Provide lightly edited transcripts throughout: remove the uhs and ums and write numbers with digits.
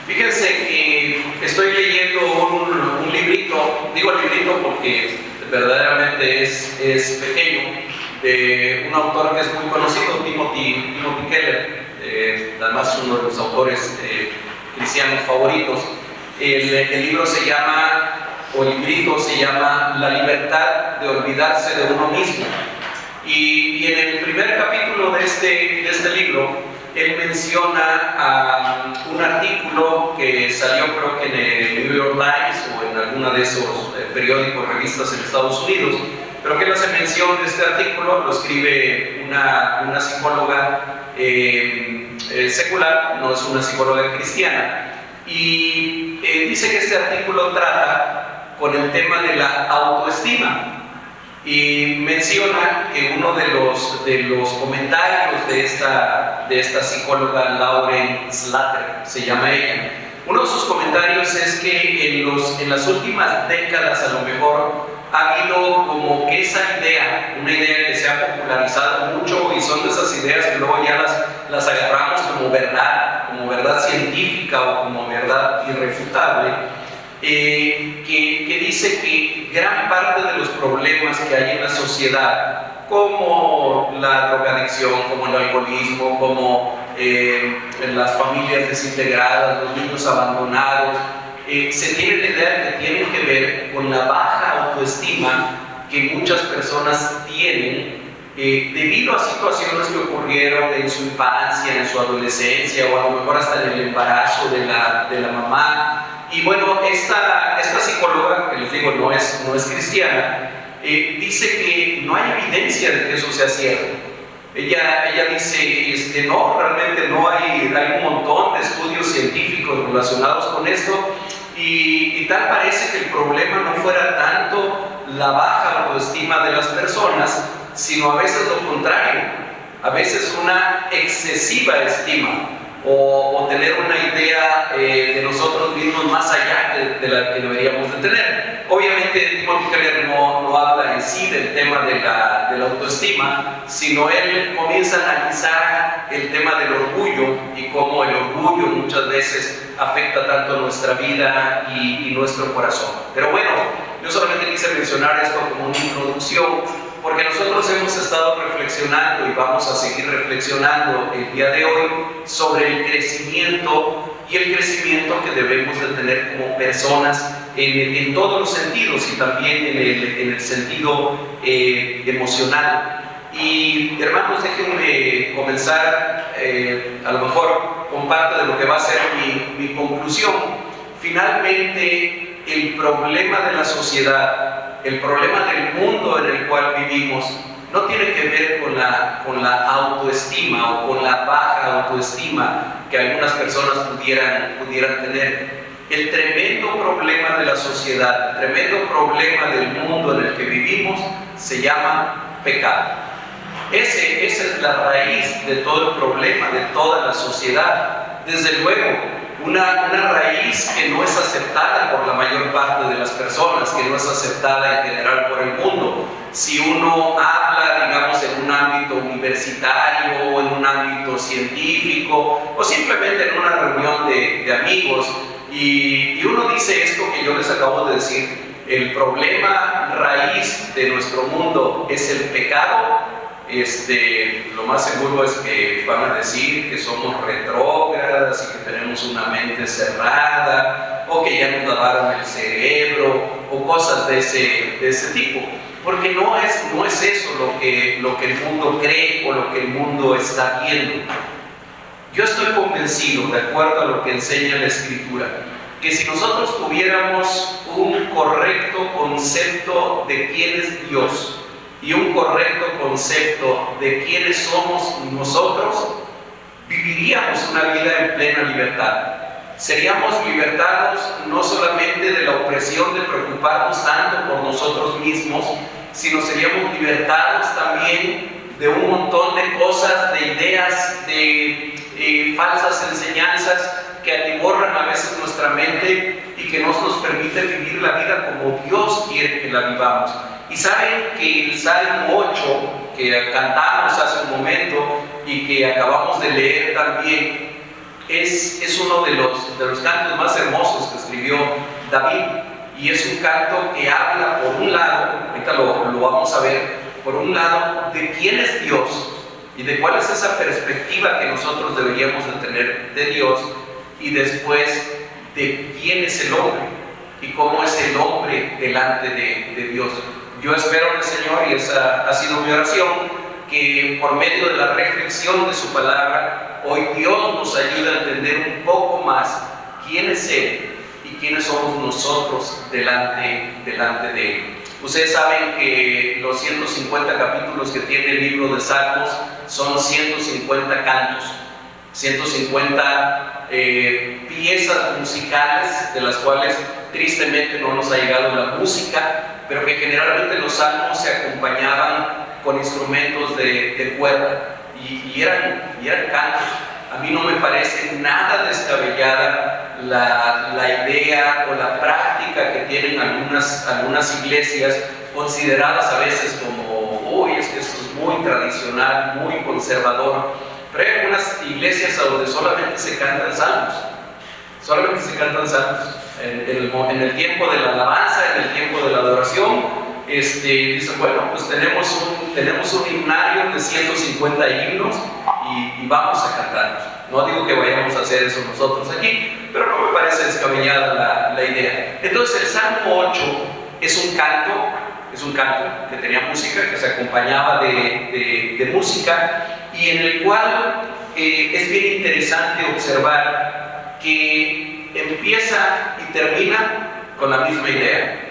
Fíjense que estoy leyendo un librito, digo librito porque verdaderamente es pequeño, de un autor que es muy conocido, Timothy Keller, además uno de los autores cristianos favoritos. El libro se llama, o el librito se llama La libertad de olvidarse de uno mismo. Y en el primer capítulo de este libro, él menciona un artículo que salió creo que en el New York Times o en alguna de esos periódicos, revistas en Estados Unidos, pero que él hace mención de este artículo, lo escribe una psicóloga secular, no es una psicóloga cristiana, y dice que este artículo trata con el tema de la autoestima. Y menciona que uno de los comentarios de esta psicóloga, Lauren Slater, se llama ella, uno de sus comentarios es que en las últimas décadas a lo mejor ha habido como que esa idea, una idea que se ha popularizado mucho y son de esas ideas que luego ya las agarramos como verdad científica o como verdad irrefutable, que dice que gran parte de los problemas que hay en la sociedad, como la drogadicción, como el alcoholismo, como las familias desintegradas, los niños abandonados, se tiene la idea que tienen que ver con la baja autoestima que muchas personas tienen debido a situaciones que ocurrieron en su infancia, en su adolescencia o a lo mejor hasta en el embarazo de la mamá. Y bueno, esta psicóloga, que les digo no es cristiana, dice que no hay evidencia de que eso sea cierto. Ella dice, no, realmente no hay un montón de estudios científicos relacionados con esto y tal parece que el problema no fuera tanto la baja autoestima de las personas, sino a veces lo contrario, a veces una excesiva estima o tener una idea de nosotros mismos más allá de la que deberíamos de tener. Obviamente Timothy Keller no habla en sí del tema de la autoestima, sino él comienza a analizar el tema del orgullo y cómo el orgullo muchas veces afecta tanto nuestra vida y nuestro corazón. Pero bueno, yo solamente quise mencionar esto como una introducción, porque nosotros hemos estado reflexionando y vamos a seguir reflexionando el día de hoy sobre el crecimiento y el crecimiento que debemos de tener como personas en todos los sentidos y también en el sentido emocional. Y hermanos, déjenme comenzar a lo mejor con parte de lo que va a ser mi conclusión. Finalmente, el problema de la sociedad, el problema del mundo en el cual vivimos, no tiene que ver con la autoestima o con la baja autoestima que algunas personas pudieran tener. El tremendo problema de la sociedad, el tremendo problema del mundo en el que vivimos se llama pecado. Esa es la raíz de todo el problema, de toda la sociedad. Desde luego, una raíz que no es aceptada por la mayor parte de las personas, que no es aceptada en general por el mundo. Si uno habla, digamos, en un ámbito universitario o en un ámbito científico o simplemente en una reunión de amigos y uno dice esto que yo les acabo de decir, el problema raíz de nuestro mundo es el pecado, lo más seguro es que van a decir que somos retrógradas y que tenemos una mente cerrada o que ya nos lavaron el cerebro o cosas de ese tipo, porque no es eso lo que el mundo cree o lo que el mundo está viendo. Yo estoy convencido, de acuerdo a lo que enseña la Escritura, que si nosotros tuviéramos un correcto concepto de quién es Dios y un correcto concepto de quiénes somos nosotros, viviríamos una vida en plena libertad. Seríamos libertados no solamente de la opresión de preocuparnos tanto por nosotros mismos, sino seríamos libertados también de un montón de cosas, de ideas, de falsas enseñanzas que atiborran a veces nuestra mente y que no nos permite vivir la vida como Dios quiere que la vivamos. Y saben que el Salmo 8, que cantamos hace un momento y que acabamos de leer también, es uno de los cantos más hermosos que escribió David, y es un canto que habla, por un lado, ahorita lo vamos a ver, por un lado, de quién es Dios y de cuál es esa perspectiva que nosotros deberíamos de tener de Dios, y después de quién es el hombre y cómo es el hombre delante de Dios. Yo espero en el Señor, y esa ha sido mi oración, que por medio de la reflexión de su palabra, hoy Dios nos ayude a entender un poco más quién es Él y quiénes somos nosotros delante de Él. Ustedes saben que los 150 capítulos que tiene el libro de Salmos son 150 cantos, 150 piezas musicales, de las cuales tristemente no nos ha llegado la música, pero que generalmente los salmos se acompañaban con instrumentos de cuerda, y eran cantos. A mí no me parece nada descabellada la idea o la práctica que tienen algunas iglesias, consideradas a veces como, uy, es que esto es muy tradicional, muy conservador, pero hay algunas iglesias donde solamente se cantan salmos, en el tiempo de la alabanza, en el tiempo de la adoración. Dicen, bueno, pues tenemos un himnario de 150 himnos y vamos a cantarlos. No digo que vayamos a hacer eso nosotros aquí, pero no me parece descabellada la idea. Entonces el Salmo 8 es un canto que tenía música, que se acompañaba de música, y en el cual es bien interesante observar que empieza y termina con la misma idea.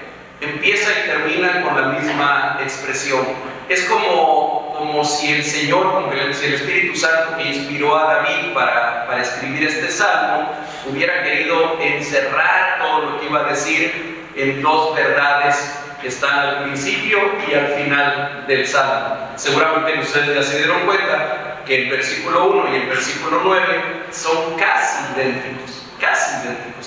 Empieza y termina con la misma expresión. Es como si el Señor, como si el Espíritu Santo que inspiró a David para escribir este salmo, hubiera querido encerrar todo lo que iba a decir en dos verdades que están al principio y al final del salmo. Seguramente ustedes ya se dieron cuenta que el versículo 1 y el versículo 9 son casi idénticos.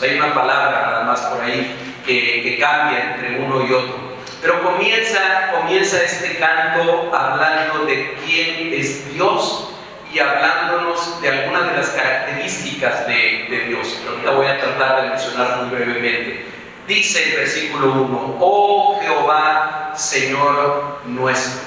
Hay una palabra nada más por ahí que cambia entre uno y otro. Pero comienza este canto hablando de quién es Dios y hablándonos de algunas de las características de Dios. Pero ahorita voy a tratar de mencionar muy brevemente. Dice el versículo 1: oh Jehová, Señor nuestro.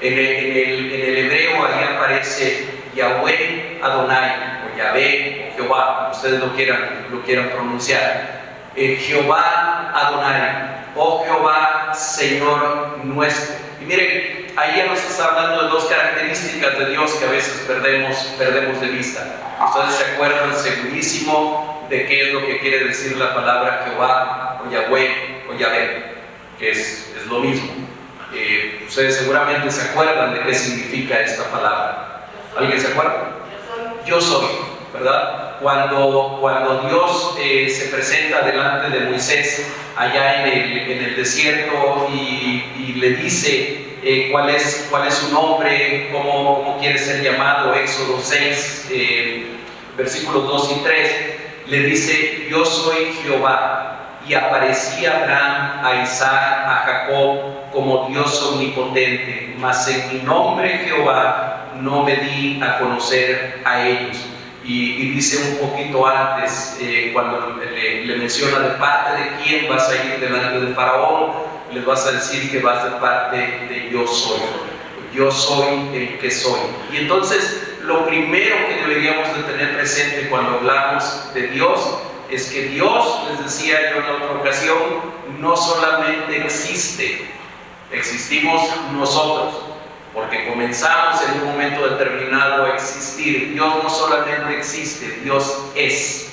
En el hebreo ahí aparece Yahweh Adonai, o Yahvé, o Jehová, como ustedes lo quieran pronunciar. Jehová Adonai, oh Jehová, Señor nuestro. Y miren, ahí ya nos está hablando de dos características de Dios que a veces perdemos de vista. Ustedes se acuerdan segurísimo de qué es lo que quiere decir la palabra Jehová, o Yahweh, o Yahvé, que es lo mismo. Ustedes seguramente se acuerdan de qué significa esta palabra. ¿Alguien se acuerda? Yo soy, ¿verdad? Cuando Dios se presenta delante de Moisés allá en el desierto y le dice cuál es su nombre, cómo quiere ser llamado, Éxodo 6, versículos 2 y 3, le dice: yo soy Jehová. Y aparecía Abraham, a Isaac, a Jacob como Dios omnipotente, mas en mi nombre Jehová no me di a conocer a ellos. Y dice un poquito antes, cuando le menciona de parte de quién vas a ir delante del faraón, les vas a decir que vas de parte de yo soy el que soy. Y entonces lo primero que deberíamos de tener presente cuando hablamos de Dios es que Dios, les decía yo en la otra ocasión, no solamente existe, existimos nosotros, porque comenzamos en un momento determinado a existir. Dios no solamente existe, Dios es.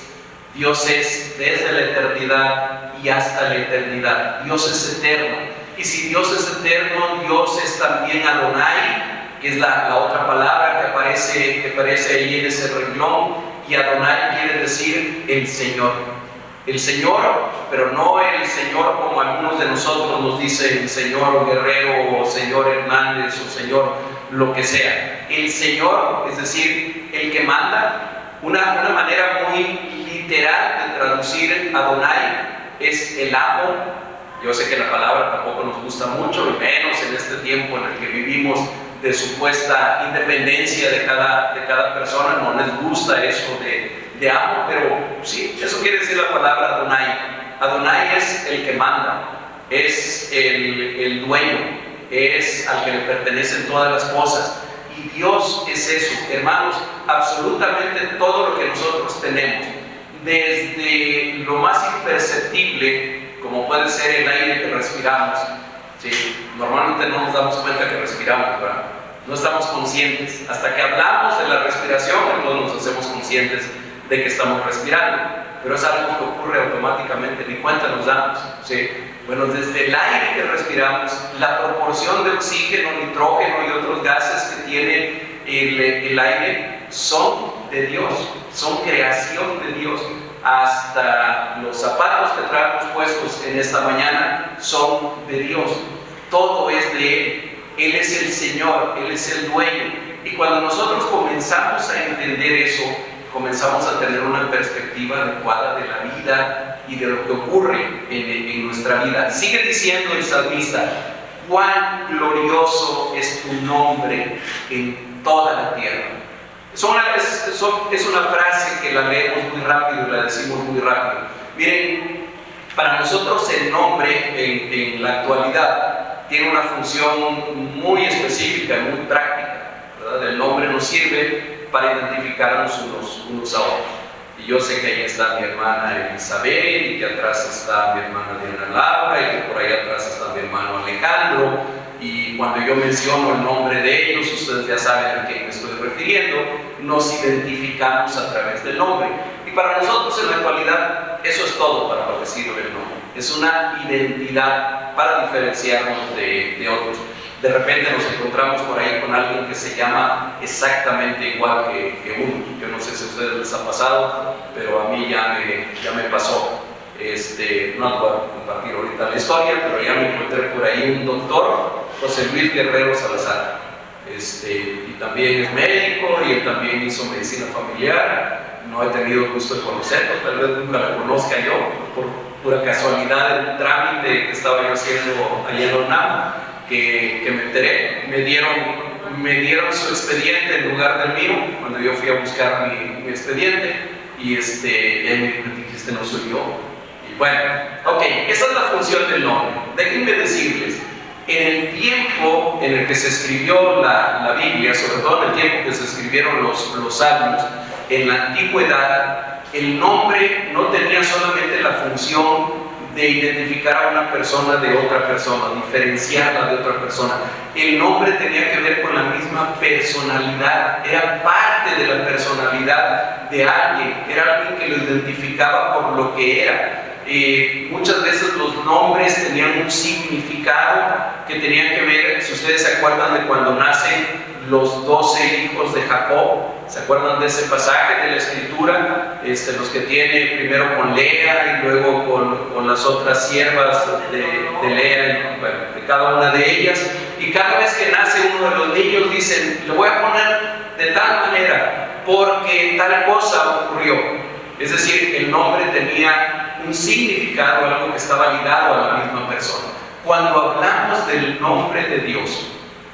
Dios es desde la eternidad y hasta la eternidad. Dios es eterno. Y si Dios es eterno, Dios es también Adonai, que es la otra palabra que aparece ahí en ese renglón. Y Adonai quiere decir el Señor. El Señor, pero no el Señor como algunos de nosotros nos dicen, Señor Guerrero, o Señor Hernández, o Señor lo que sea. El Señor, es decir, el que manda. Una manera muy literal de traducir Adonai es el amo. Yo sé que la palabra tampoco nos gusta mucho, y menos en este tiempo en el que vivimos, de supuesta independencia de cada persona. No les gusta eso de de amo, pero sí, eso quiere decir la palabra Adonai. Adonai es el que manda, es el dueño, es al que le pertenecen todas las cosas. Y Dios es eso, hermanos, absolutamente todo lo que nosotros tenemos, desde lo más imperceptible, como puede ser el aire que respiramos. Sí, normalmente no nos damos cuenta que respiramos, ¿verdad? No estamos conscientes. Hasta que hablamos de la respiración, entonces nos hacemos conscientes de que estamos respirando. Pero es algo que ocurre automáticamente, ni cuenta nos damos. ¿Sí? Bueno, desde el aire que respiramos, la proporción de oxígeno, nitrógeno y otros gases que tiene el aire son de Dios, son creación de Dios. Hasta los zapatos que traemos puestos en esta mañana son de Dios. Todo es de Él. Él es el Señor, Él es el dueño. Y cuando nosotros comenzamos a entender eso, comenzamos a tener una perspectiva adecuada de la vida y de lo que ocurre en nuestra vida. Sigue diciendo el salmista: cuán glorioso es tu nombre en toda la tierra. Es una frase que la leemos muy rápido y la decimos muy rápido. Miren, para nosotros el nombre en la actualidad tiene una función muy específica y muy práctica, ¿verdad? El nombre nos sirve para identificarnos unos a otros. Y yo sé que ahí está mi hermana Elizabeth, y que atrás está mi hermana Diana Laura, y que por ahí atrás está mi hermano Alejandro. Y cuando yo menciono el nombre de ellos, ustedes ya saben a quién me estoy refiriendo. Nos identificamos a través del nombre. Y para nosotros en la actualidad, eso es todo para lo que sirve el nombre. Es una identidad para diferenciarnos de otros. De repente nos encontramos por ahí con alguien que se llama exactamente igual que uno. Yo no sé si a ustedes les ha pasado, pero a mí ya me pasó. No voy a compartir ahorita la historia, pero ya me encontré por ahí un doctor, José Luis Guerrero Salazar. Y también es médico, y él también hizo medicina familiar. No he tenido el gusto de conocerlo, tal vez nunca la conozca yo, por pura casualidad del trámite que estaba yo haciendo allá en la UNAM, que me enteré. Me dieron su expediente en lugar del mío cuando yo fui a buscar mi expediente, y ahí me dijiste: no soy yo. Y bueno, ok, esa es la función del nombre. Déjenme decirles, en el tiempo en el que se escribió la Biblia, sobre todo en el tiempo que se escribieron los salmos, en la antigüedad, el nombre no tenía solamente la función de identificar a una persona de otra persona, diferenciarla de otra persona. El nombre tenía que ver con la misma personalidad, era parte de la personalidad de alguien, era alguien que lo identificaba por lo que era. Muchas veces los nombres tenían un significado que tenían que ver, si ustedes se acuerdan de cuando nacen los 12 hijos de Jacob, ¿se acuerdan de ese pasaje de la escritura? Los que tiene primero con Lea y luego con las otras siervas de Lea, bueno, de cada una de ellas. Y cada vez que nace uno de los niños dicen: le voy a poner de tal manera porque tal cosa ocurrió. Es decir, el nombre tenía un significado, algo que estaba ligado a la misma persona. Cuando hablamos del nombre de Dios,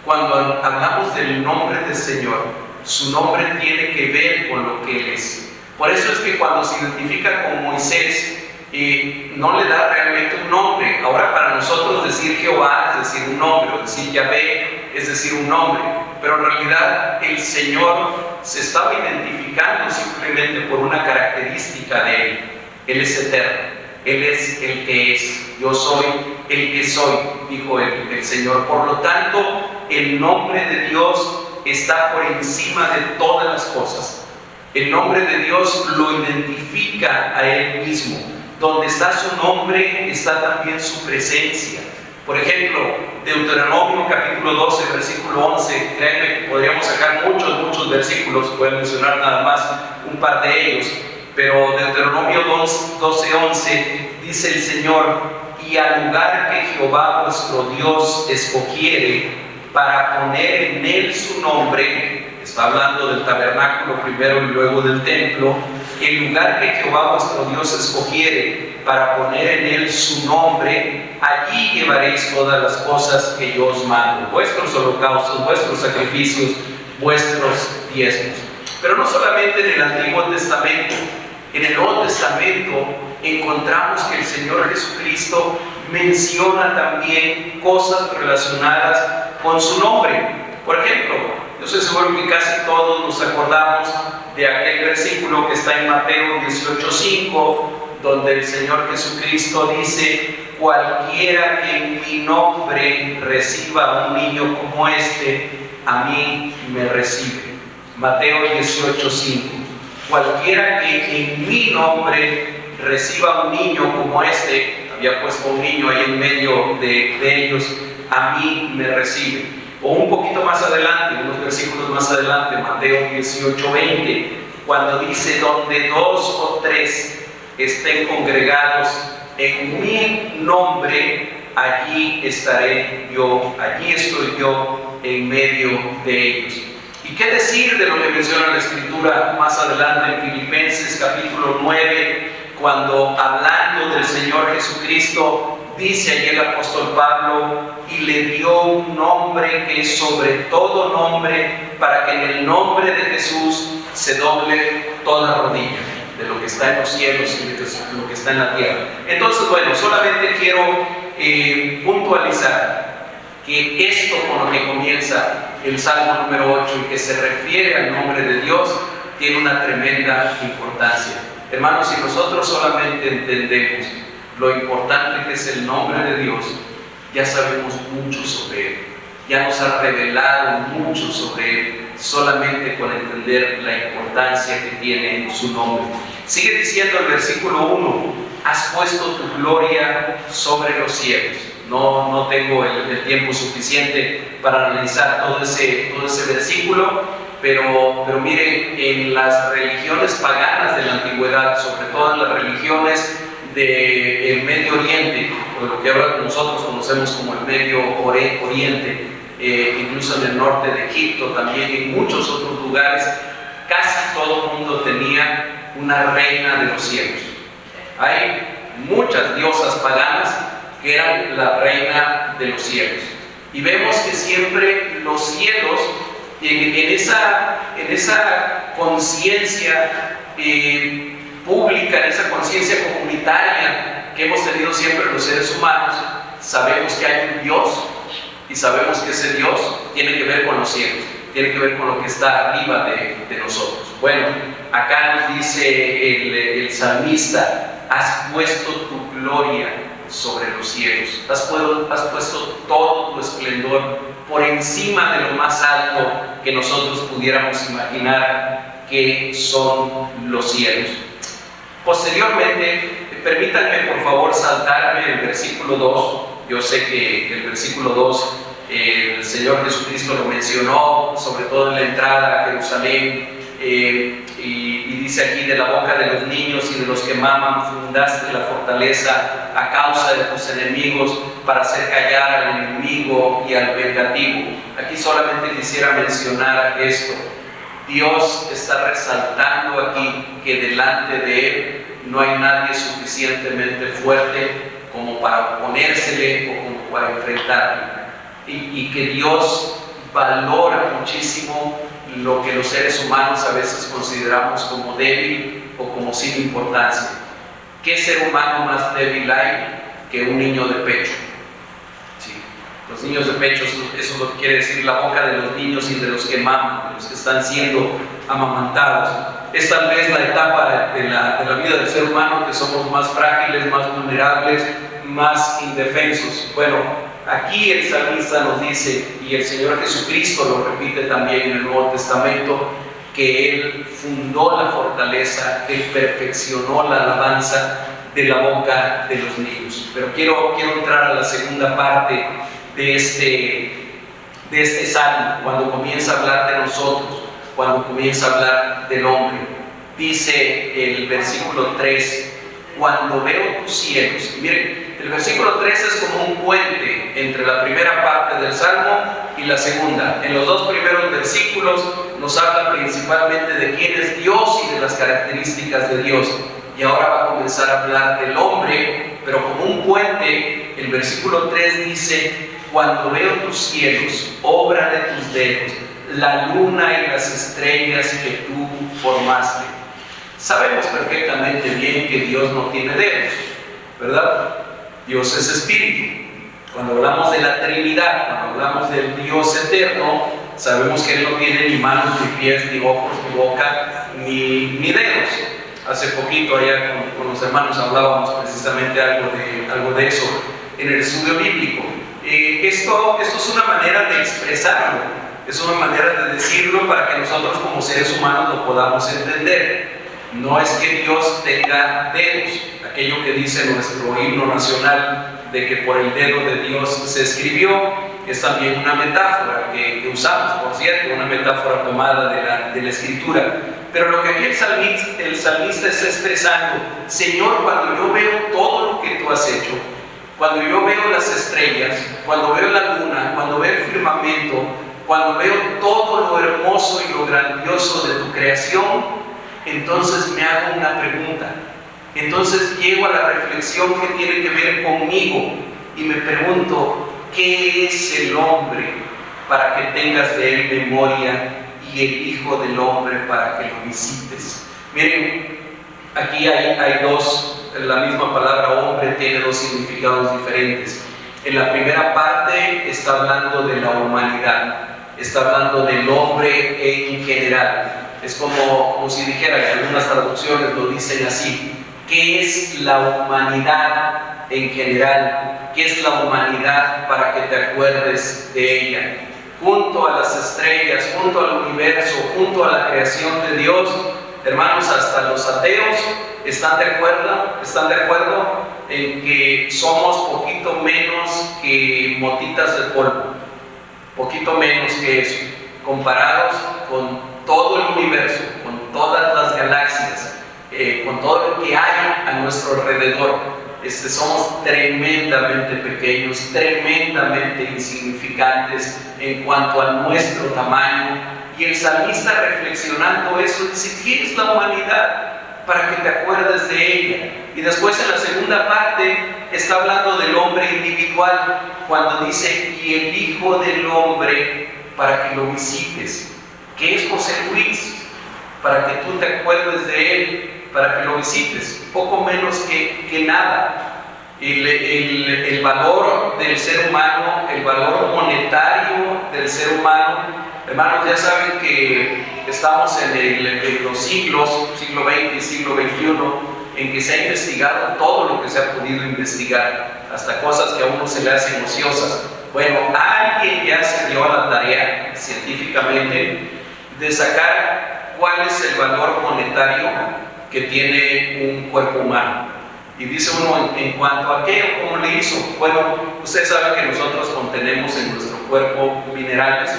cuando hablamos del nombre del Señor, su nombre tiene que ver con lo que Él es. Por eso es que cuando se identifica con Moisés, no le da realmente un nombre. Ahora para nosotros decir Jehová es decir un nombre, o decir Yahvé es decir un nombre, pero en realidad el Señor se estaba identificando simplemente por una característica de Él. Él es eterno, Él es el que es. Yo soy el que soy, dijo el Señor. Por lo tanto, el nombre de Dios está por encima de todas las cosas. El nombre de Dios lo identifica a Él mismo. Donde está su nombre, está también su presencia. Por ejemplo, Deuteronomio capítulo 12, versículo 11, créanme que podríamos sacar muchos versículos, voy a mencionar nada más un par de ellos, pero Deuteronomio 12, 11 dice el Señor: y al lugar que Jehová vuestro Dios escogiere para poner en él su nombre, está hablando del tabernáculo primero y luego del templo, el lugar que Jehová vuestro Dios escogiere para poner en él su nombre, allí llevaréis todas las cosas que yo os mando, vuestros holocaustos, vuestros sacrificios, vuestros diezmos. Pero no solamente en el Antiguo Testamento, en el Nuevo Testamento encontramos que el Señor Jesucristo menciona también cosas relacionadas con su nombre. Por ejemplo, yo estoy seguro que casi todos nos acordamos de aquel versículo que está en Mateo 18:5, donde el Señor Jesucristo dice: cualquiera que en mi nombre reciba a un niño como este, a mí me recibe. Mateo 18:5. Cualquiera que en mi nombre reciba a un niño como este, había puesto un niño ahí en medio de ellos, a mí me recibe. O un poquito más adelante, unos versículos más adelante, Mateo 18:20, cuando dice: donde 2 o 3 estén congregados en mi nombre, allí estaré yo, allí estoy yo en medio de ellos. ¿Y qué decir de lo que menciona la Escritura más adelante en Filipenses capítulo 9, cuando hablando del Señor Jesucristo, dice allí el apóstol Pablo: y le dio un nombre que es sobre todo nombre, para que en el nombre de Jesús se doble toda rodilla, de lo que está en los cielos y de lo que está en la tierra? Entonces, bueno, solamente quiero puntualizar que esto con lo que comienza el Salmo número 8 y que se refiere al nombre de Dios, tiene una tremenda importancia. Hermanos, si nosotros solamente entendemos lo importante que es el nombre de Dios, ya sabemos mucho sobre Él, ya nos ha revelado mucho sobre Él, solamente con entender la importancia que tiene su nombre. Sigue diciendo el versículo 1: has puesto tu gloria sobre los cielos. No tengo el tiempo suficiente para analizar todo ese versículo, pero miren, en las religiones paganas de la antigüedad, sobre todo en las religiones del Medio Oriente, o lo que ahora nosotros conocemos como el Medio Oriente, incluso en el norte de Egipto, también en muchos otros lugares, casi todo el mundo tenía una reina de los cielos. Hay muchas diosas paganas que eran la reina de los cielos, y vemos que siempre los cielos, en esa conciencia pública, en esa conciencia comunitaria que hemos tenido siempre los seres humanos, sabemos que hay un Dios, y sabemos que ese Dios tiene que ver con los cielos, tiene que ver con lo que está arriba de nosotros. Bueno, acá nos dice el salmista: has puesto tu gloria sobre los cielos, has puesto todo tu esplendor por encima de lo más alto que nosotros pudiéramos imaginar que son los cielos. Posteriormente, permítanme por favor saltarme el versículo 2. Yo sé que el versículo 2 el Señor Jesucristo lo mencionó, sobre todo en la entrada a Jerusalén, y dice aquí: de la boca de los niños y de los que maman fundaste la fortaleza a causa de tus enemigos, para hacer callar al enemigo y al vengativo. Aquí solamente quisiera mencionar esto: Dios está resaltando aquí que delante de Él no hay nadie suficientemente fuerte como para oponérsele o como para enfrentarle, y que Dios valora muchísimo lo que los seres humanos a veces consideramos como débil o como sin importancia. ¿Qué ser humano más débil hay que un niño de pecho? Sí, los niños de pecho, eso es lo que quiere decir la boca de los niños y de los que maman, de los que están siendo amamantados. Es tal vez la etapa de la vida del ser humano que somos más frágiles, más vulnerables, más indefensos. Bueno, aquí el salmista nos dice, y el Señor Jesucristo lo repite también en el Nuevo Testamento, que Él fundó la fortaleza, Él perfeccionó la alabanza de la boca de los niños. Pero quiero entrar a la segunda parte de este salmo, cuando comienza a hablar de nosotros, cuando comienza a hablar del hombre. Dice el versículo 3: cuando veo tus cielos. Y miren, el versículo 3 es como un puente entre la primera parte del Salmo y la segunda. En los dos primeros versículos nos habla principalmente de quién es Dios y de las características de Dios. Y ahora va a comenzar a hablar del hombre, pero como un puente. El versículo 3 dice: cuando veo tus cielos, obra de tus dedos, la luna y las estrellas que tú formaste. Sabemos perfectamente bien que Dios no tiene dedos, ¿verdad? Dios es espíritu. Cuando hablamos de la Trinidad, cuando hablamos del Dios eterno, sabemos que Él no tiene ni manos, ni pies, ni ojos, ni boca, ni dedos. Hace poquito allá con los hermanos hablábamos precisamente algo de eso en el estudio bíblico. Esto es una manera de expresarlo, es una manera de decirlo para que nosotros como seres humanos lo podamos entender. No es que Dios tenga dedos, aquello que dice nuestro himno nacional de que por el dedo de Dios se escribió, es también una metáfora que usamos, por cierto, una metáfora tomada de la Escritura. Pero lo que aquí el salmista está expresando: Señor, cuando yo veo todo lo que tú has hecho, cuando yo veo las estrellas, cuando veo la luna, cuando veo el firmamento, cuando veo todo lo hermoso y lo grandioso de tu creación, entonces me hago una pregunta. Entonces llego a la reflexión que tiene que ver conmigo y me pregunto: ¿qué es el hombre para que tengas de él memoria, y el Hijo del Hombre para que lo visites? Miren, aquí hay dos, la misma palabra hombre tiene dos significados diferentes. En la primera parte está hablando de la humanidad, está hablando del hombre en general. Es como si dijera, que algunas traducciones lo dicen así: ¿qué es la humanidad en general? ¿Qué es la humanidad para que te acuerdes de ella? Junto a las estrellas, junto al universo, junto a la creación de Dios, hermanos, hasta los ateos están de acuerdo en que somos poquito menos que motitas de polvo, poquito menos que eso, comparados con todo el universo, con todas las galaxias, con todo lo que hay a nuestro alrededor. Somos tremendamente pequeños, tremendamente insignificantes en cuanto a nuestro tamaño. Y el salmista, reflexionando eso, dice: ¿qué es la humanidad para que te acuerdes de ella? Y después, en la segunda parte, está hablando del hombre individual, cuando dice: y el Hijo del Hombre para que lo visites. ¿Qué es José Luis? Para que tú te acuerdes de él, para que lo visites. Poco menos que nada. El valor del ser humano, el valor monetario del ser humano, hermanos, ya saben que estamos en los siglo XX y siglo XXI, en que se ha investigado todo lo que se ha podido investigar, hasta cosas que a uno se le hacen ociosas. Bueno, alguien ya se dio a la tarea científicamente de sacar cuál es el valor monetario que tiene un cuerpo humano. Y dice uno: en cuanto a qué, ¿cómo le hizo? Bueno, ustedes saben que nosotros contenemos en nuestro cuerpo minerales.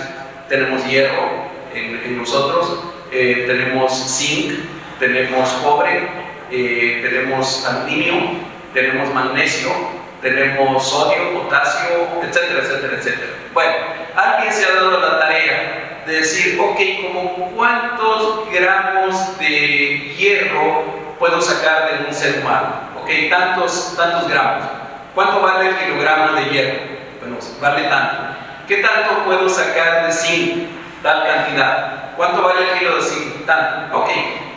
Tenemos hierro en nosotros, tenemos zinc, tenemos cobre, tenemos aluminio, tenemos magnesio, tenemos sodio, potasio, etcétera, etcétera, etcétera. Bueno, alguien se ha dado la tarea de decir: ok, ¿como cuántos gramos de hierro puedo sacar de un ser humano? Ok, tantos gramos. ¿Cuánto vale el kilogramo de hierro? Bueno, vale tanto. ¿Qué tanto puedo sacar de zinc? Tal cantidad. ¿Cuánto vale el kilo de zinc? Tanto. Ok,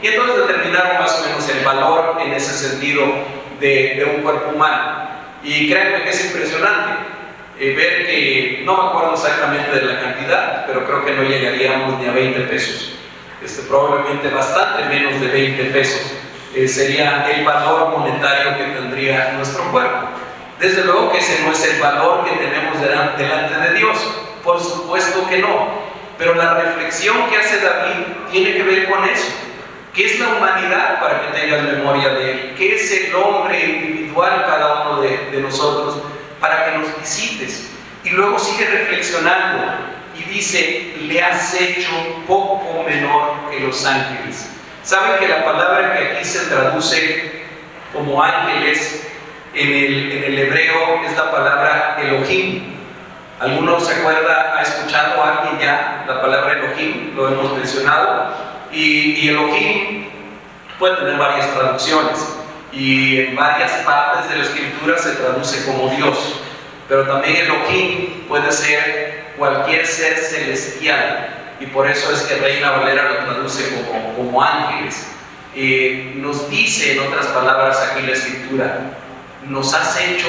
y entonces determinaron más o menos el valor en ese sentido de un cuerpo humano. Y créanme que es impresionante ver que, no me acuerdo exactamente de la cantidad, pero creo que no llegaríamos ni a 20 pesos. Probablemente bastante menos de 20 pesos sería el valor monetario que tendría nuestro cuerpo. Desde luego que ese no es el valor que tenemos delante de Dios, por supuesto que no. Pero la reflexión que hace David tiene que ver con eso. ¿Qué es la humanidad para que tengas memoria de él? ¿Qué es el hombre individual, cada uno de nosotros, para que nos visites? Y luego sigue reflexionando y dice: le has hecho poco menor que los ángeles. ¿Saben que la palabra que aquí se traduce como ángeles en el hebreo es la palabra Elohim? ¿Alguno se acuerda, ha escuchado a alguien ya la palabra Elohim? Lo hemos mencionado. Y Elohim puede tener varias traducciones, y en varias partes de la Escritura se traduce como Dios. Pero también Elohim puede ser cualquier ser celestial, y por eso es que Reina Valera lo traduce como ángeles. Nos dice, en otras palabras, aquí la Escritura, nos has hecho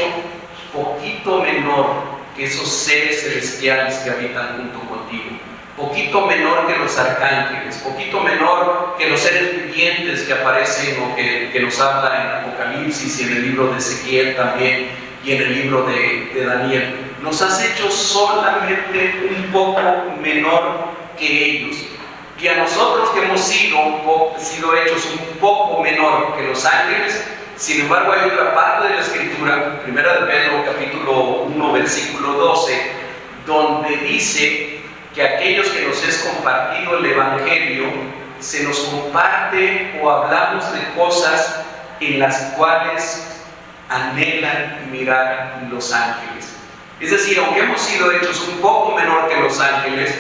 poquito menor que esos seres celestiales que habitan junto contigo, poquito menor que los arcángeles, poquito menor que los seres vivientes que aparecen o que nos habla en Apocalipsis y en el libro de Ezequiel también y en el libro de Daniel. Nos has hecho solamente un poco menor que ellos. Y a nosotros que hemos sido hechos un poco menor que los ángeles, sin embargo hay otra parte de la Escritura, 1 de Pedro capítulo 1 versículo 12, donde dice que aquellos que nos es compartido el Evangelio, se nos comparte o hablamos de cosas en las cuales anhelan mirar los ángeles. Es decir, aunque hemos sido hechos un poco menor que los ángeles,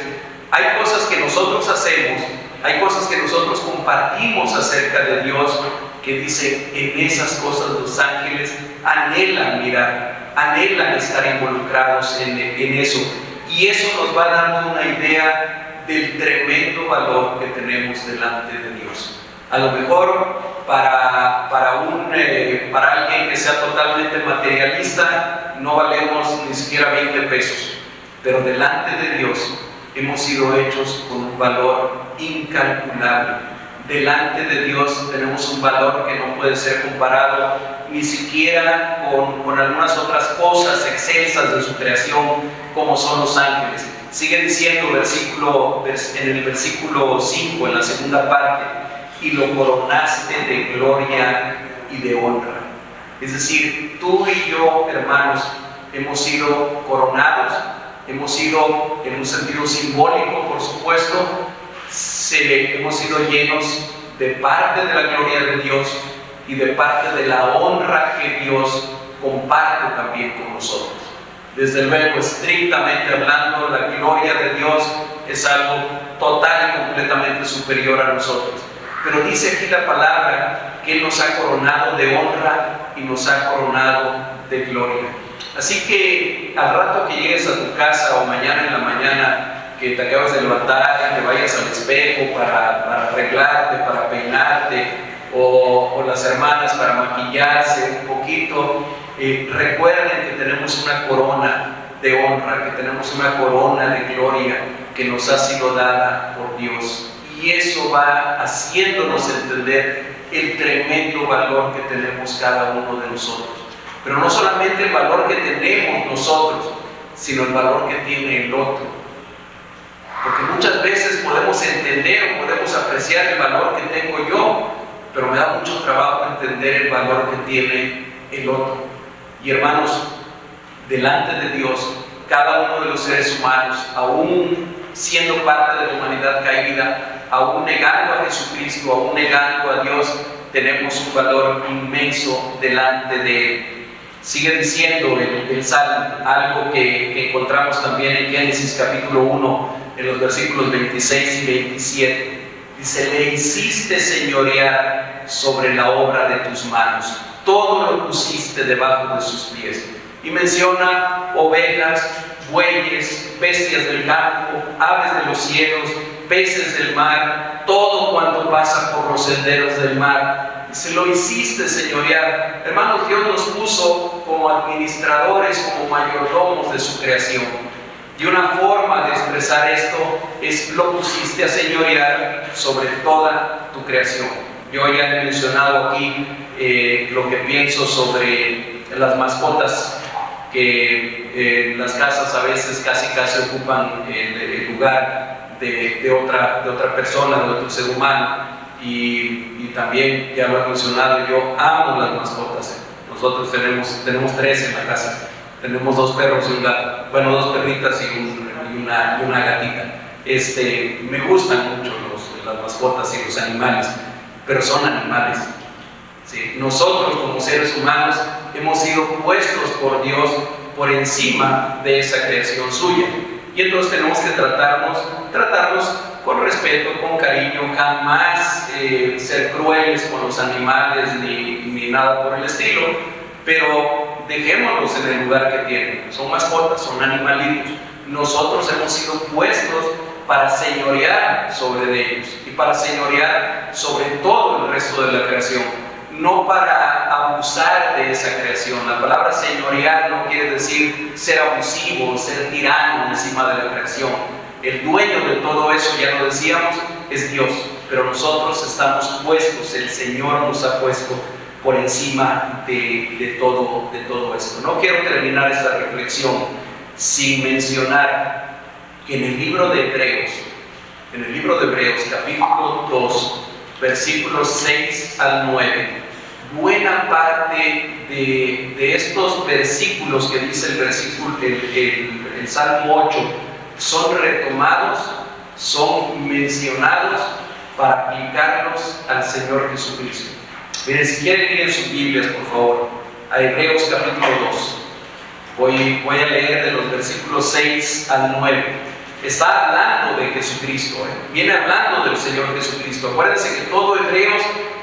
hay cosas que nosotros hacemos, hay cosas que nosotros compartimos acerca de Dios, que dicen, en esas cosas los ángeles anhelan mirar, anhelan estar involucrados en eso. Y eso nos va dando una idea del tremendo valor que tenemos delante de Dios. A lo mejor para alguien que sea totalmente materialista, no valemos ni siquiera 20 pesos, pero delante de Dios hemos sido hechos con un valor incalculable. Delante de Dios tenemos un valor que no puede ser comparado ni siquiera con algunas otras cosas excelsas de su creación, como son los ángeles. Sigue diciendo en el versículo 5, en la segunda parte, y lo coronaste de gloria y de honra. Es decir, tú y yo, hermanos, hemos sido coronados, hemos sido, en un sentido simbólico, por supuesto, hemos sido llenos de parte de la gloria de Dios y de parte de la honra que Dios comparte también con nosotros. Desde luego, estrictamente hablando, la gloria de Dios es algo total y completamente superior a nosotros. Pero dice aquí la palabra que Él nos ha coronado de honra y nos ha coronado de gloria. Así que al rato que llegues a tu casa o mañana en la mañana, que te acabas de levantar, que vayas al espejo para arreglarte, para peinarte, o las hermanas para maquillarse un poquito, recuerden que tenemos una corona de honra, que tenemos una corona de gloria que nos ha sido dada por Dios. Y eso va haciéndonos entender el tremendo valor que tenemos cada uno de nosotros. Pero no solamente el valor que tenemos nosotros, sino el valor que tiene el otro. Porque muchas veces podemos entender o podemos apreciar el valor que tengo yo, pero me da mucho trabajo entender el valor que tiene el otro. Y hermanos, delante de Dios, cada uno de los seres humanos, aún siendo parte de la humanidad caída, aún negando a Jesucristo, aún negando a Dios, tenemos un valor inmenso delante de Él. Sigue diciendo el Salmo, algo que encontramos también en Génesis capítulo 1, en los versículos 26 y 27. Dice, le hiciste señorear sobre la obra de tus manos, todo lo pusiste debajo de sus pies. Y menciona ovejas, bueyes, bestias del campo, aves de los cielos, peces del mar, todo cuanto pasa por los senderos del mar. Dice, lo hiciste señorear. Hermanos, Dios nos puso como administradores, como mayordomos de su creación. Y una forma de expresar esto es lo pusiste a señorear sobre toda tu creación. Yo ya he mencionado aquí lo que pienso sobre las mascotas, que en las casas a veces casi ocupan el lugar de otra persona, de otro ser humano. Y también, ya lo he mencionado, yo amo las mascotas. Nosotros tenemos 3 en la casa. Tenemos 2 perros y un gato. Bueno, 2 perritas y una gatita. Me gustan mucho las mascotas y los animales, pero son animales. ¿Sí? Nosotros como seres humanos hemos sido puestos por Dios por encima de esa creación suya. Y entonces tenemos que tratarnos con respeto, con cariño, jamás ser crueles con los animales ni nada por el estilo, pero dejémoslos en el lugar que tienen. Son mascotas, son animalitos. Nosotros hemos sido puestos para señorear sobre ellos y para señorear sobre todo el resto de la creación, no para abusar de esa creación. La palabra señorear no quiere decir ser abusivo, ser tirano encima de la creación. El dueño de todo eso, ya lo decíamos, es Dios, pero nosotros estamos puestos, el Señor nos ha puesto por encima de todo esto. No quiero terminar esta reflexión sin mencionar que en el libro de Hebreos, capítulo 2, versículos 6 al 9, buena parte de estos versículos que dice el Salmo 8 son retomados, son mencionados para aplicarlos al Señor Jesucristo. Miren, si quieren ir en sus Biblias, por favor, a Hebreos capítulo 2. Voy a leer de los versículos 6 al 9. Está hablando de Jesucristo, viene hablando del Señor Jesucristo. Acuérdense que todo Hebreos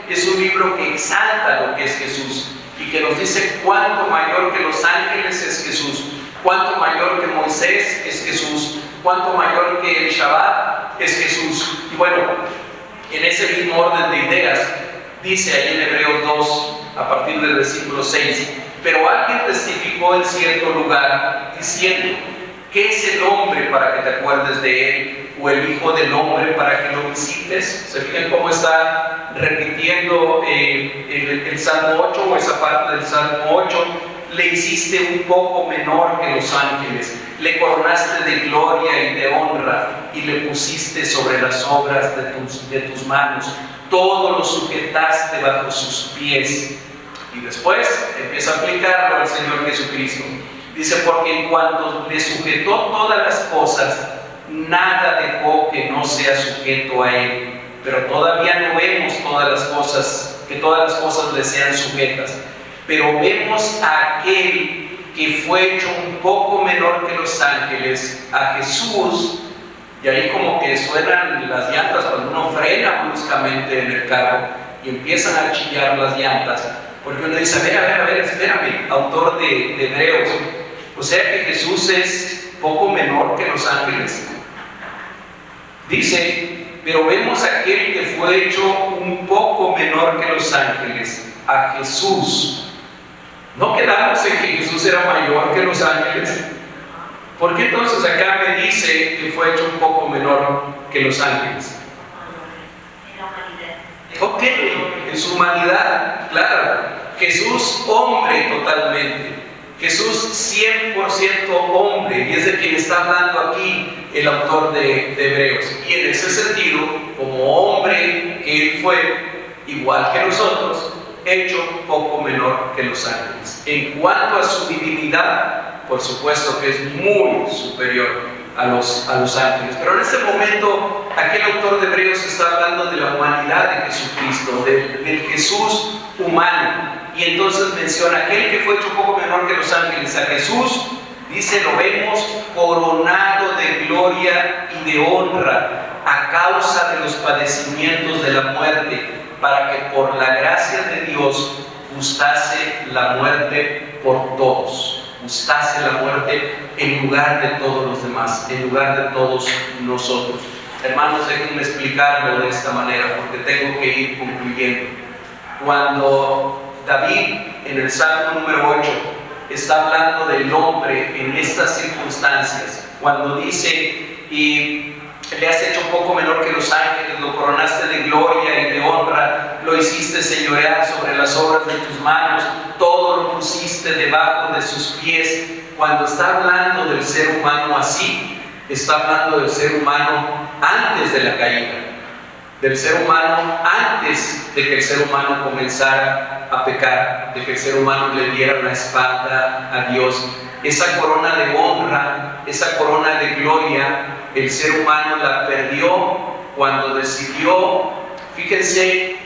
es un libro que exalta lo que es Jesús y que nos dice cuánto mayor que los ángeles es Jesús, cuánto mayor que Moisés es Jesús, cuánto mayor que el Shabbat es Jesús. Y bueno, en ese mismo orden de ideas, dice ahí en Hebreos 2, a partir del versículo 6, pero alguien testificó en cierto lugar diciendo, ¿qué es el hombre para que te acuerdes de él? ¿O el hijo del hombre para que lo visites? ¿Se fijan cómo está repitiendo el Salmo 8 o esa parte del Salmo 8? Le hiciste un poco menor que los ángeles, le coronaste de gloria y de honra y le pusiste sobre las obras de tus manos, todo lo sujetaste bajo sus pies. Y después empieza a aplicarlo al Señor Jesucristo. Dice, porque en cuanto le sujetó todas las cosas, nada dejó que no sea sujeto a él. Pero todavía no vemos todas las cosas, que todas las cosas le sean sujetas. Pero vemos a aquel que fue hecho un poco menor que los ángeles, a Jesús. Y ahí como que suenan las llantas cuando uno frena bruscamente en el carro y empiezan a chillar las llantas. Porque uno dice, a ver, espérame, autor de Hebreos. O sea que Jesús es poco menor que los ángeles. Dice, pero vemos a aquel que fue hecho un poco menor que los ángeles, a Jesús. No quedamos en que Jesús era mayor que los ángeles. ¿Por qué entonces acá me dice que fue hecho un poco menor que los ángeles? Ok, en su humanidad, claro. Jesús hombre totalmente. Jesús 100% hombre, y es de quien está hablando aquí el autor de Hebreos. Y en ese sentido, como hombre que él fue, igual que nosotros, hecho poco menor que los ángeles. En cuanto a su divinidad, por supuesto que es muy superior a los ángeles. Pero en este momento, aquel autor de Hebreos está hablando de la humanidad de Jesucristo, del Jesús humano. Y entonces menciona aquel que fue hecho poco menor que los ángeles, a Jesús, dice, lo vemos coronado de gloria y de honra a causa de los padecimientos de la muerte, para que por la gracia de Dios gustase la muerte por todos, gustase la muerte en lugar de todos los demás, en lugar de todos nosotros. Hermanos, déjenme explicarlo de esta manera, porque tengo que ir concluyendo. Cuando David, en el Salmo número 8, está hablando del hombre en estas circunstancias, cuando dice, y le has hecho un poco menor que los ángeles, lo coronaste de gloria y de honra, lo hiciste señorear sobre las obras de tus manos, todo lo pusiste debajo de sus pies. Cuando está hablando del ser humano así, está hablando del ser humano antes de la caída, del ser humano antes de que el ser humano comenzara a pecar, de que el ser humano le diera la espalda a Dios. Esa corona de honra, esa corona de gloria, el ser humano la perdió cuando decidió, fíjense,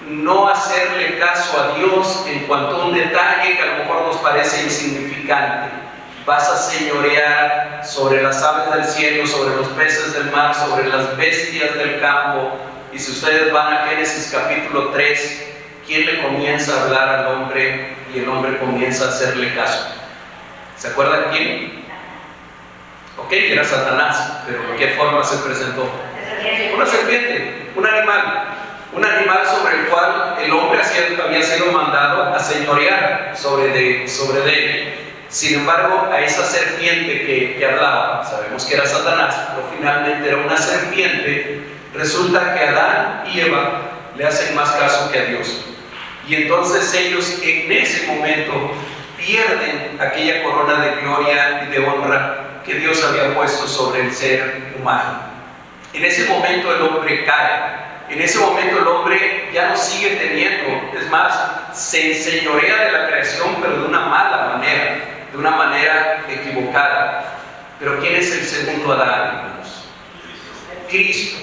no hacerle caso a Dios en cuanto a un detalle que a lo mejor nos parece insignificante. Vas a señorear sobre las aves del cielo, sobre los peces del mar, sobre las bestias del campo. Y si ustedes van a Génesis capítulo 3, ¿quién le comienza a hablar al hombre? Y el hombre comienza a hacerle caso. ¿Se acuerdan quién? Ok, era Satanás, pero ¿de qué forma se presentó? Una serpiente, un animal sobre el cual el hombre había sido mandado a señorear sobre de él. Sin embargo, a esa serpiente que hablaba, sabemos que era Satanás, pero finalmente era una serpiente, resulta que Adán y Eva le hacen más caso que a Dios. Y entonces ellos en ese momento pierden aquella corona de gloria y de honra que Dios había puesto sobre el ser humano. En ese momento el hombre cae. En ese momento el hombre ya no sigue teniendo, es más, se enseñorea de la creación, pero de una mala manera, de una manera equivocada. Pero ¿quién es el segundo Adán, hermanos? Cristo,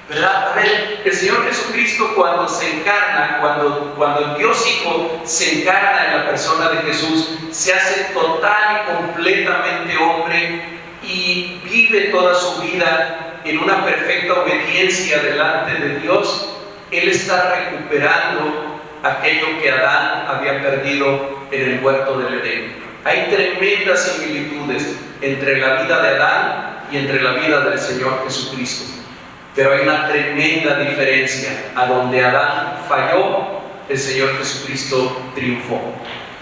¿verdad? A ver, el Señor Jesucristo cuando se encarna, cuando el Dios Hijo se encarna en la persona de Jesús, se hace total y completamente hombre y vive toda su vida en una perfecta obediencia delante de Dios. Él está recuperando aquello que Adán había perdido en el huerto del Edén. Hay tremendas similitudes entre la vida de Adán y entre la vida del Señor Jesucristo, pero hay una tremenda diferencia. A donde Adán falló, el Señor Jesucristo triunfó.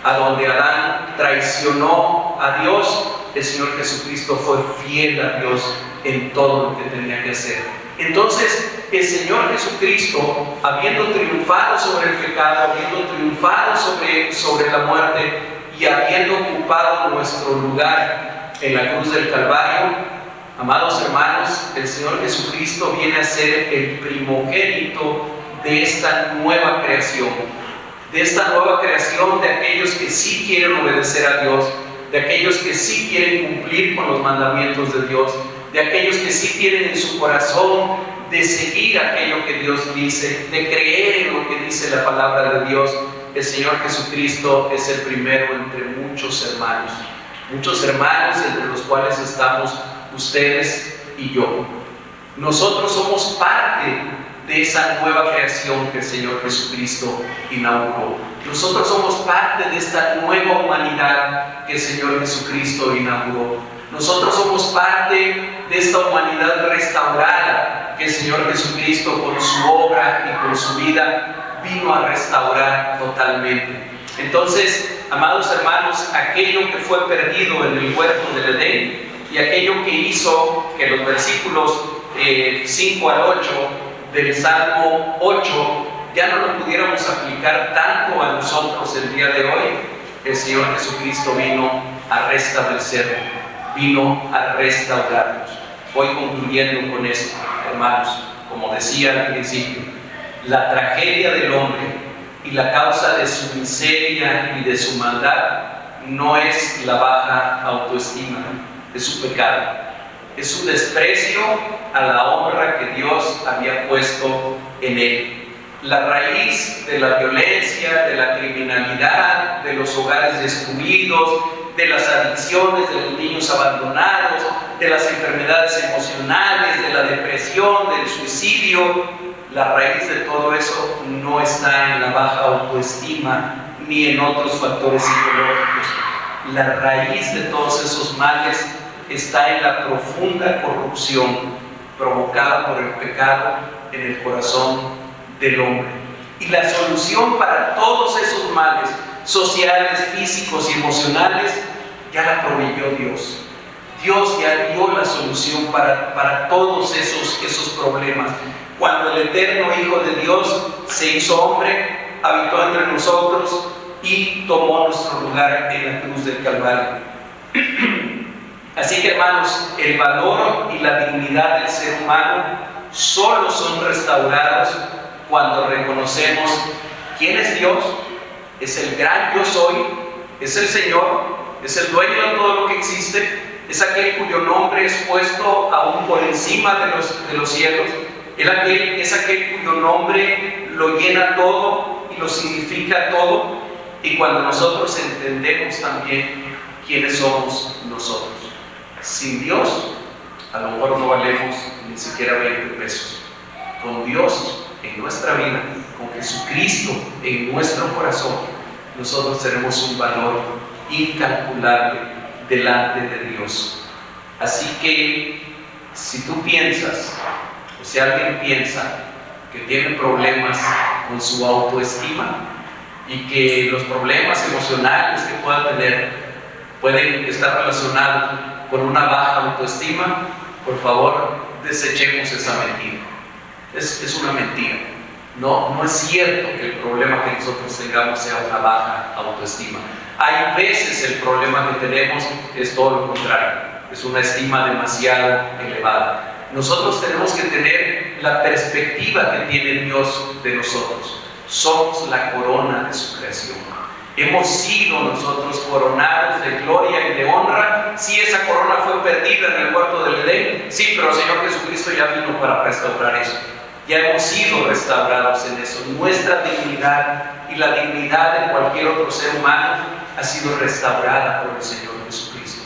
A donde Adán traicionó a Dios, el Señor Jesucristo fue fiel a Dios en todo lo que tenía que hacer. Entonces, el Señor Jesucristo, habiendo triunfado sobre el pecado, habiendo triunfado sobre la muerte y habiendo ocupado nuestro lugar en la cruz del Calvario, amados hermanos, el Señor Jesucristo viene a ser el primogénito de esta nueva creación, de aquellos que sí quieren obedecer a Dios, de aquellos que sí quieren cumplir con los mandamientos de Dios, de aquellos que sí tienen en su corazón de seguir aquello que Dios dice, de creer en lo que dice la palabra de Dios. El Señor Jesucristo es el primero entre muchos hermanos entre los cuales estamos ustedes y yo. Nosotros somos parte de esa nueva creación que el Señor Jesucristo inauguró. Nosotros somos parte de esta nueva humanidad que el Señor Jesucristo inauguró. Nosotros somos parte de esta humanidad restaurada que el Señor Jesucristo con su obra y con su vida vino a restaurar totalmente. Entonces, amados hermanos, aquello que fue perdido en el huerto del Edén y aquello que hizo que los versículos 5 al 8 del Salmo 8 ya no lo pudiéramos aplicar tanto a nosotros el día de hoy, el Señor Jesucristo vino a restablecerlo, vino a restaurarnos. Voy concluyendo con esto, hermanos. Como decía al principio, la tragedia del hombre y la causa de su miseria y de su maldad no es la baja autoestima, es su pecado, es su desprecio a la honra que Dios había puesto en él. La raíz de la violencia, de la criminalidad, de los hogares destruidos, de las adicciones, de los niños abandonados, de las enfermedades emocionales, de la depresión, del suicidio, la raíz de todo eso no está en la baja autoestima ni en otros factores psicológicos. La raíz de todos esos males está en la profunda corrupción provocada por el pecado en el corazón del hombre. Y la solución para todos esos males sociales, físicos y emocionales ya la proveyó Dios. Dios ya dio la solución para todos esos problemas. Cuando el eterno Hijo de Dios se hizo hombre, habitó entre nosotros y tomó nuestro lugar en la cruz del Calvario. Así que, hermanos, el valor y la dignidad del ser humano solo son restaurados cuando reconocemos quién es Dios, es el gran yo soy, es el Señor, es el dueño de todo lo que existe, es aquel cuyo nombre es puesto aún por encima de los cielos, es aquel cuyo nombre lo llena todo y lo significa todo. Y cuando nosotros entendemos también quiénes somos nosotros, sin Dios a lo mejor no valemos ni siquiera 20 pesos. Con Dios en nuestra vida, con Jesucristo en nuestro corazón, nosotros tenemos un valor incalculable delante de Dios. Así que si tú piensas, o si alguien piensa que tiene problemas con su autoestima y que los problemas emocionales que pueda tener pueden estar relacionados con una baja autoestima, por favor, desechemos esa mentira. Es una mentira. No es cierto que el problema que nosotros tengamos sea una baja autoestima. Hay veces el problema que tenemos es todo lo contrario, es una estima demasiado elevada. Nosotros tenemos que tener la perspectiva que tiene Dios de nosotros. Somos la corona de su creación. Hemos sido nosotros coronados de gloria y de honra. Sí, esa corona fue perdida en el huerto del Edén, sí, pero el Señor Jesucristo ya vino para restaurar eso. Ya hemos sido restaurados en eso. Nuestra dignidad y la dignidad de cualquier otro ser humano ha sido restaurada por el Señor Jesucristo.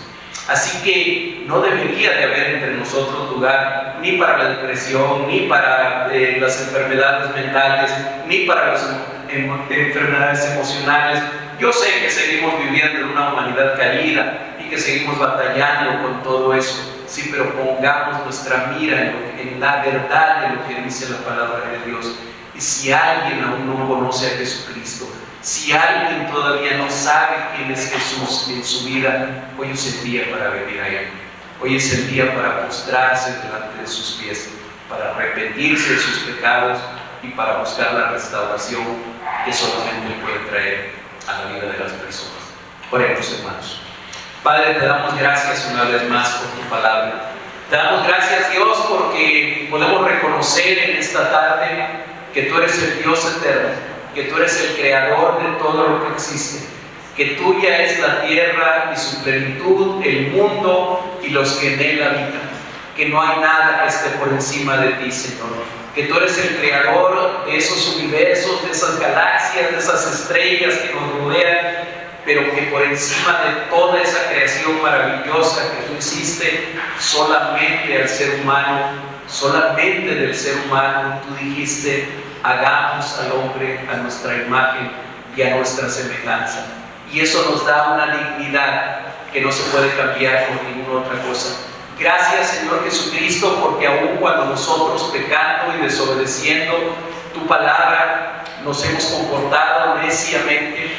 Así que no debería de haber entre nosotros lugar ni para la depresión, ni para las enfermedades mentales, ni para las enfermedades emocionales. Yo sé que seguimos viviendo en una humanidad caída y que seguimos batallando con todo eso. Sí, pero pongamos nuestra mira en la verdad de lo que dice la palabra de Dios. Y si alguien aún no conoce a Jesucristo, si alguien todavía no sabe quién es Jesús en su vida, hoy es el día para venir a Él. Hoy es el día para postrarse delante de sus pies, para arrepentirse de sus pecados y para buscar la restauración que solamente Él puede traer a la vida de las personas. Oremos, hermanos. Padre, te damos gracias una vez más por tu palabra. Te damos gracias, Dios, porque podemos reconocer en esta tarde que tú eres el Dios eterno, que tú eres el creador de todo lo que existe, que tuya es la tierra y su plenitud, el mundo y los que en él habitan, que no hay nada que esté por encima de ti, Señor, que tú eres el creador de esos universos, de esas galaxias, de esas estrellas que nos rodean, pero que por encima de toda esa creación maravillosa que tú hiciste, solamente al ser humano, solamente del ser humano, tú dijiste: hagamos al hombre a nuestra imagen y a nuestra semejanza. Y eso nos da una dignidad que no se puede cambiar por ninguna otra cosa. Gracias, Señor Jesucristo, porque aun cuando nosotros, pecando y desobedeciendo tu palabra, nos hemos comportado neciamente,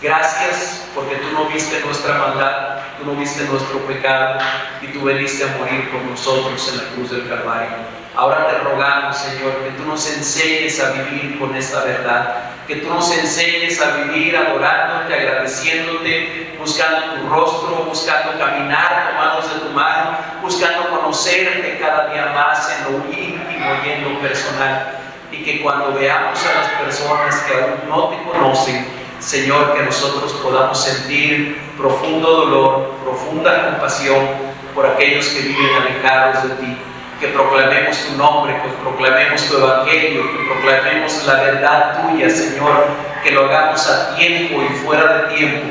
gracias porque tú no viste nuestra maldad, tú no viste nuestro pecado y tú veniste a morir por nosotros en la cruz del Calvario. Ahora te rogamos, Señor, que tú nos enseñes a vivir con esta verdad, que tú nos enseñes a vivir adorándote, agradeciéndote, buscando tu rostro, buscando caminar tomados de tu mano, buscando conocerte cada día más en lo íntimo y en lo personal. Y que cuando veamos a las personas que aún no te conocen, Señor, que nosotros podamos sentir profundo dolor, profunda compasión por aquellos que viven alejados de ti, que proclamemos tu nombre, que proclamemos tu evangelio, que proclamemos la verdad tuya, Señor, que lo hagamos a tiempo y fuera de tiempo,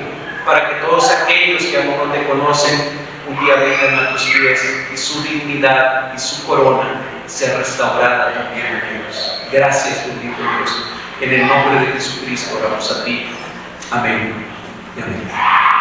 para que todos aquellos que aún no te conocen un día vengan a tus pies y su dignidad y su corona sea restaurada también en ellos. Gracias, bendito Dios. En el nombre de Jesucristo oramos a ti. Amén y amén.